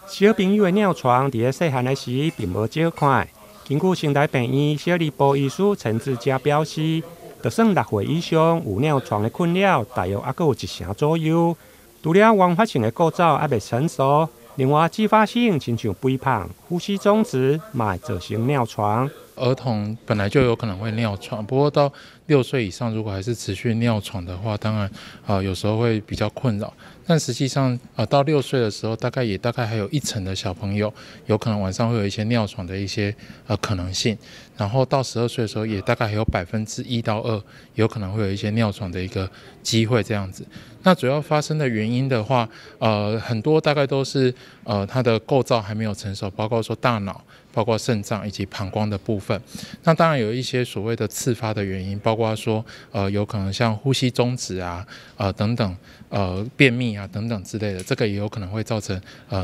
小朋友的尿床伫咧细汉的时并无少看。根据生态病院小儿部医师陈志佳表示，就算6岁以上有尿床的困扰，大约还有1成左右。除了原发性的构造还未成熟，另外继发性亲像肥胖、呼吸中止，嘛会造成尿床。儿童本来就有可能会尿床，不过到6岁以上，如果还是持续尿床的话，当然有时候会比较困扰。但实际上到6岁的时候，大概还有1成的小朋友有可能晚上会有一些尿床的一些可能性。然后到12岁的时候，也大概还有1%到2%有可能会有一些尿床的一个机会这样子。那主要发生的原因的话，很多大概都是它的构造还没有成熟，包括说大脑、包括肾脏以及膀胱的部分。那当然有一些所谓的次发的原因，包括说有可能像呼吸中止啊，等等，便秘啊等等之类的，这个也有可能会造成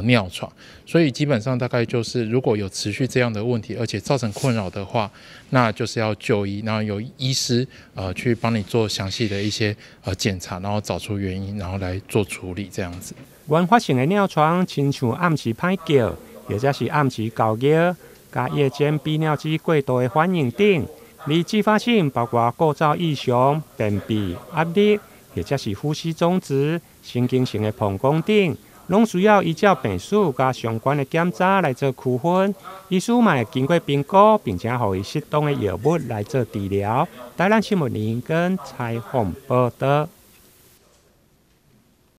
尿床。所以基本上大概就是如果有持续这样的问题，而且造成困扰的话，那就是要就医，然后由医师去帮你做详细的一些检查，然后找出原因，然后来做处理这样子。原发性的尿床，亲像暗时歹叫，或者是暗时高热，加夜间泌尿机过度的反应等。而继发性包括构造异常、便秘、压力，或者是呼吸中止、神经性的膀胱等，拢需要依照病史加相关的检查来做区分。医师嘛会经过评估，并且予伊适当的药物来做治疗。台南新闻林跟采访报道。